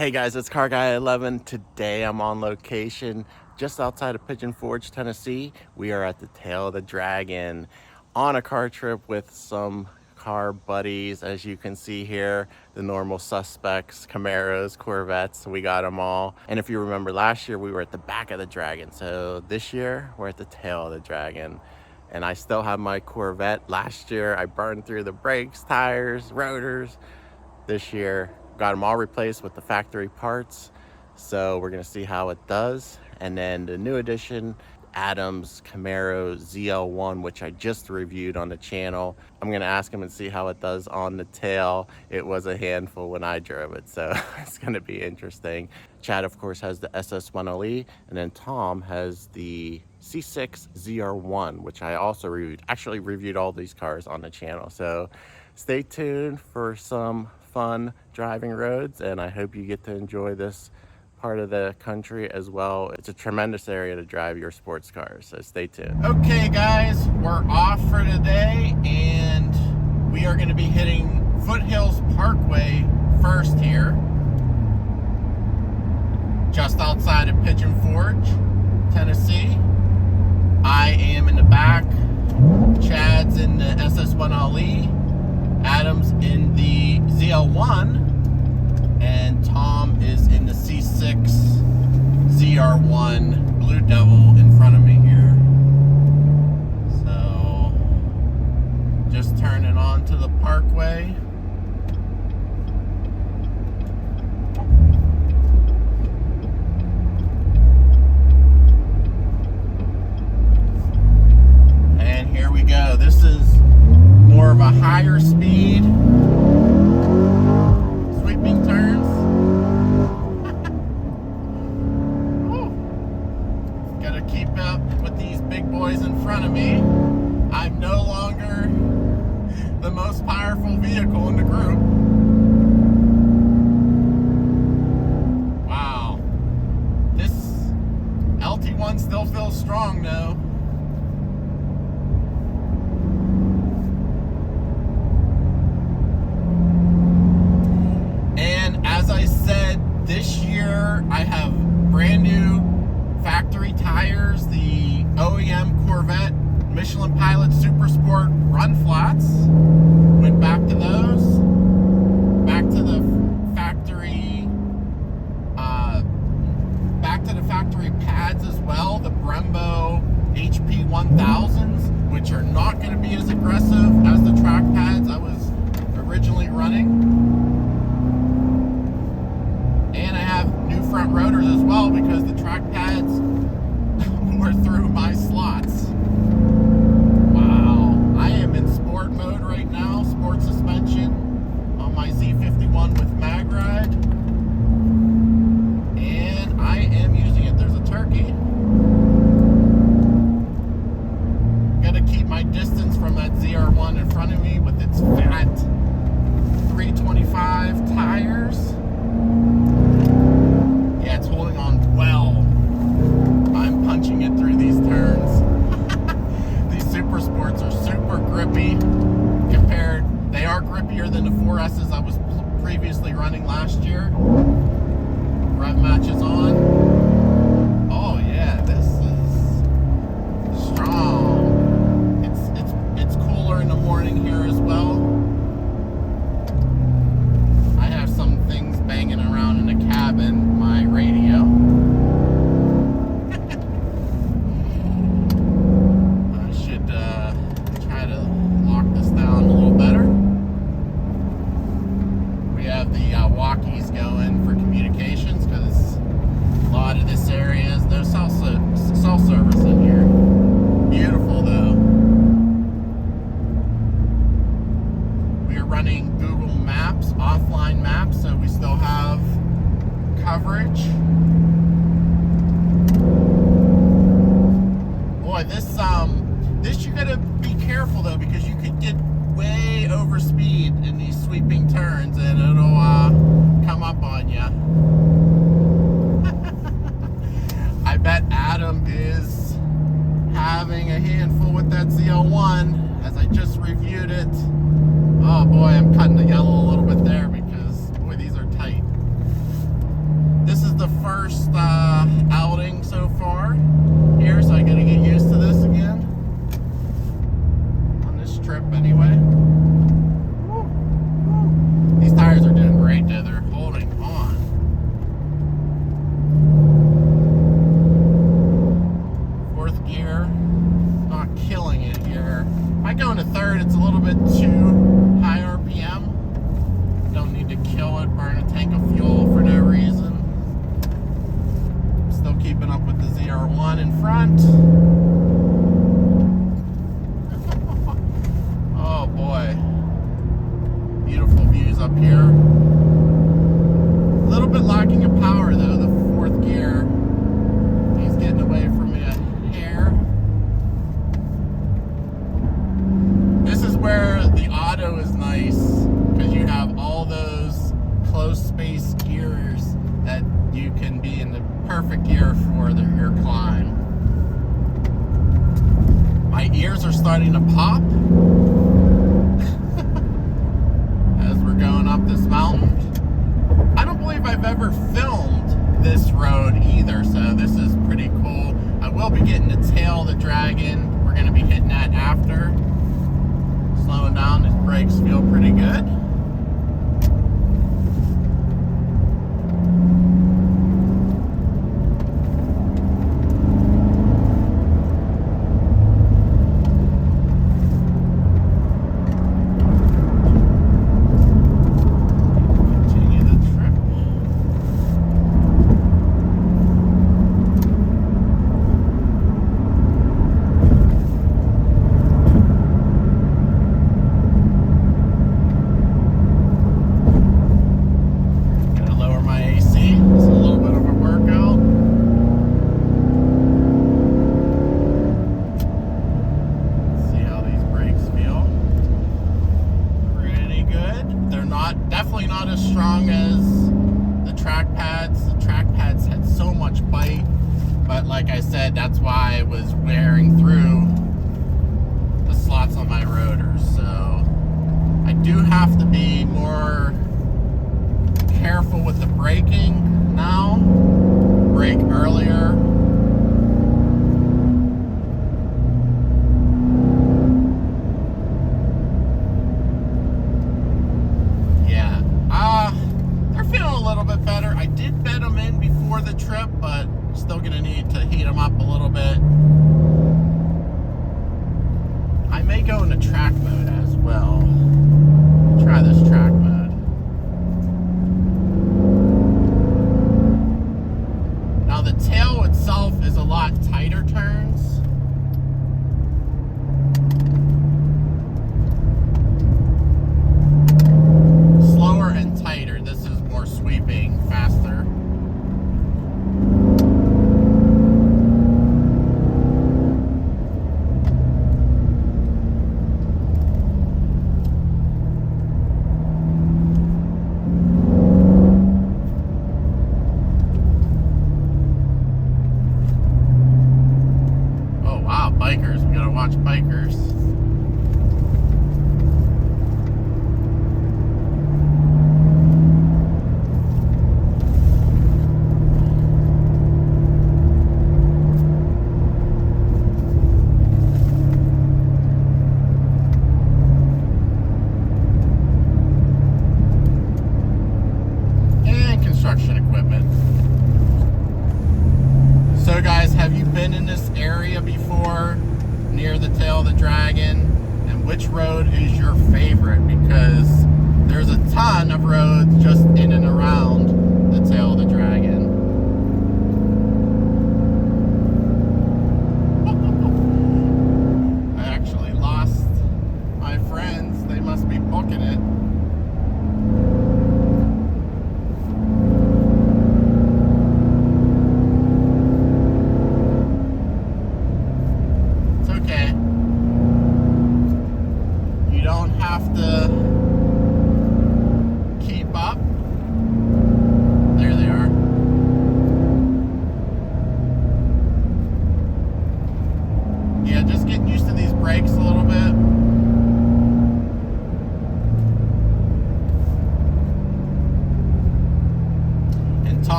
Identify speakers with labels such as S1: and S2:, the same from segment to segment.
S1: Hey guys, it's Car Guy 11. Today I'm on location just outside of Pigeon Forge, Tennessee. We are at the Tail of the Dragon on a car trip with some car buddies. As you can see here, the normal suspects, Camaros, Corvettes, we got them all. And if you remember last year, we were at the back of the Dragon. So this year, we're at the Tail of the Dragon. And I still have my Corvette. Last year, I burned through the brakes, tires, rotors. This year, got them all replaced with the factory parts. So we're gonna see how it does. And then the new edition, Adam's Camaro ZL1, which I just reviewed on the channel. I'm gonna ask him and see how it does on the tail. It was a handful when I drove it, so it's gonna be interesting. Chad, of course, has the SS1LE, and then Tom has the C6 ZR1, which I also reviewed. Actually reviewed all these cars on the channel. So stay tuned for some fun driving roads, and I hope you get to enjoy this part of the country as well. It's a tremendous area to drive your sports cars, so stay tuned. Okay guys, we're off for today, and we are going to be hitting Foothills Parkway first here, just outside of Pigeon Forge, Tennessee. I am in the back, Chad's in the SS1LE, Adam's in the ZL1, and Tom is in the C6 ZR1 Blue Devil in front of me here. So, just turning on to the Parkway. And here we go. This is more of a higher speed, sweeping turns. Gotta keep up with these big boys in front of me. I'm no longer the most powerful vehicle in the group. Wow. This LT1 still feels strong though. This year I have brand new factory tires, the OEM Corvette Michelin Pilot Super Sport run flats. Went back to those, back to the factory pads as well, the Brembo HP 1000s, which are not going to be as aggressive as the track pads I was originally running. And I have new front rotors as well because the track pads were through my slots. Wow. I am in sport mode right now, sport suspension on my Z51 with mag ride. And I am using it. There's a turkey. Gotta keep my distance from that ZR1 in front of me with its fat 325 tires. Yeah, it's holding on well. I'm punching it through these turns. These Super Sports are super grippy compared. They are grippier than the 4S's I was previously running last year. Rev match is on. Oh yeah, this is strong. It's cooler in the morning here as well. I have some things banging around in the cabin, my radio. I should try to lock this down a little better. We have the walkies going for communications because a lot of this area is no cell service in here. Beautiful though. We are running Google Maps, offline maps, so we still have coverage. Boy, this you gotta be careful though, because you could get way over speed in these sweeping turns and it'll come up on you. I bet Adam is having a handful with that ZL1 as I just reviewed it. Oh boy, I'm cutting the yellow a little bit there because boy, these are tight. first outing so far here, so I gotta get used to this again. On this trip anyway. Woo, woo. These tires are doing great though, they're holding on. Fourth gear, not killing it here. If I go into third, it's a little bit too high RPM. Don't need to kill it, burn a tank of fuel for no reason. Still keeping up with the ZR1 in front. Oh boy. Beautiful views up here. A little bit lacking of power though, the fourth gear. He's getting away from me a hair. This is where the auto is nice, because you have all those close space gears that you can be in the perfect gear for your climb. My ears are starting to pop as we're going up this mountain. I don't believe I've ever filmed this road either, so this is pretty cool. I will be getting the tail of the Dragon. We're going to be hitting that after. Slowing down, his brakes feel pretty good. Definitely not as strong as the track pads. The track pads had so much bite, but like I said, that's why it was wearing through the slots on my rotors. So I do have to be more careful with the braking now. Brake earlier. I did bed them in before the trip, but still gonna need to heat them up a little bit. I may go into track mode as well. Try this track mode. Now the tail itself is a lot tighter turns. Slower and tighter. This is more sweeping, faster. Oh wow, bikers. We gotta watch bikers. Equipment. So guys, have you been in this area before, near the tail of the Dragon? And which road is your favorite? Because there's a ton of roads just in and around the tail of the Dragon. I actually lost my friends. They must be booking it. Have to keep up.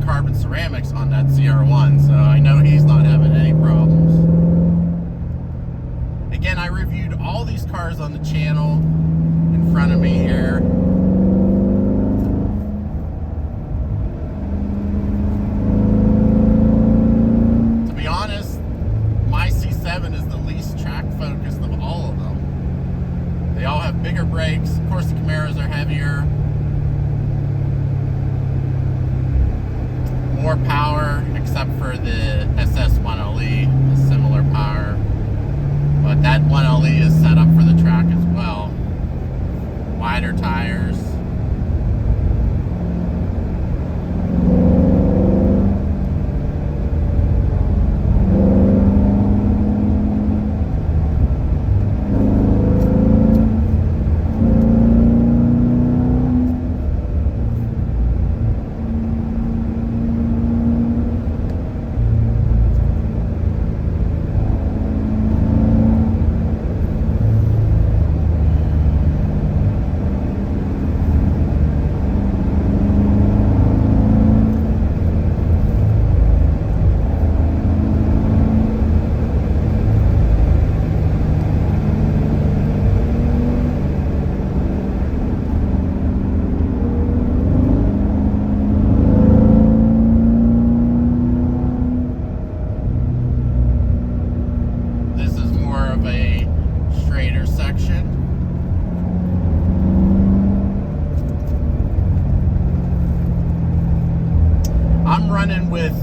S1: carbon ceramics on that CR1, so I know he's not having any problems. Again, I reviewed all these cars on the channel in front of me here. To be honest, my C7 is the least track focused of all of them. They all have bigger brakes. Of course, the Camaros are heavier. More power, except for the SS1LE, a similar power. But that 1LE is set up for the track as well. Wider tires. I'm running with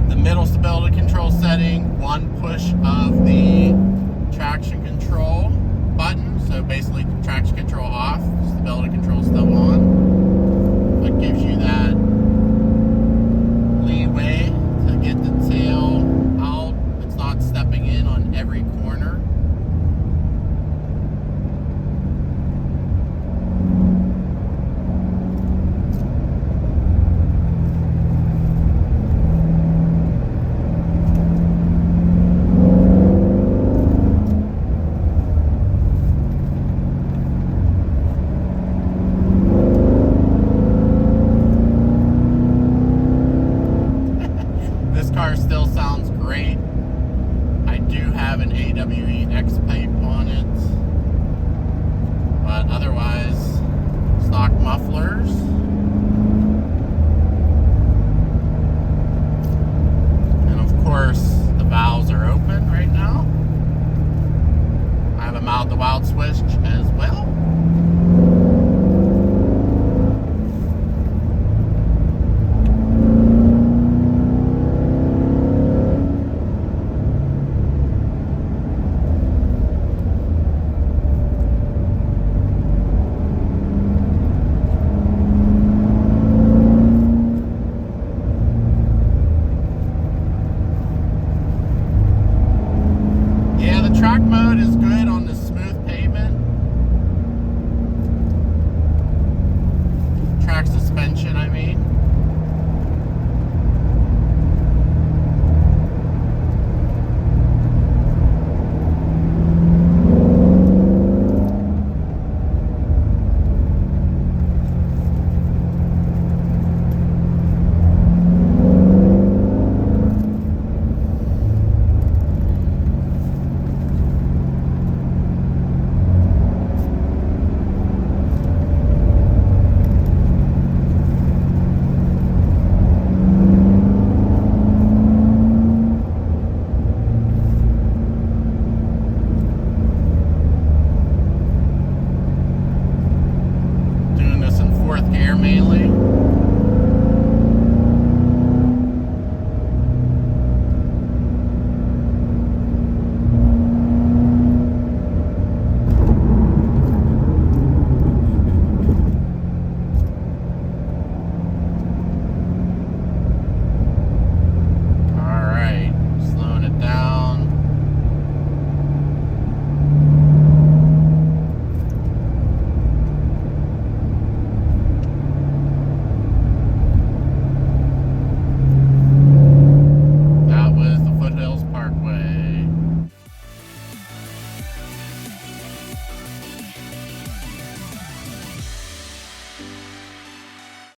S1: the middle stability control setting, one push of the traction control button. So basically traction control off, stability control still on. It gives you that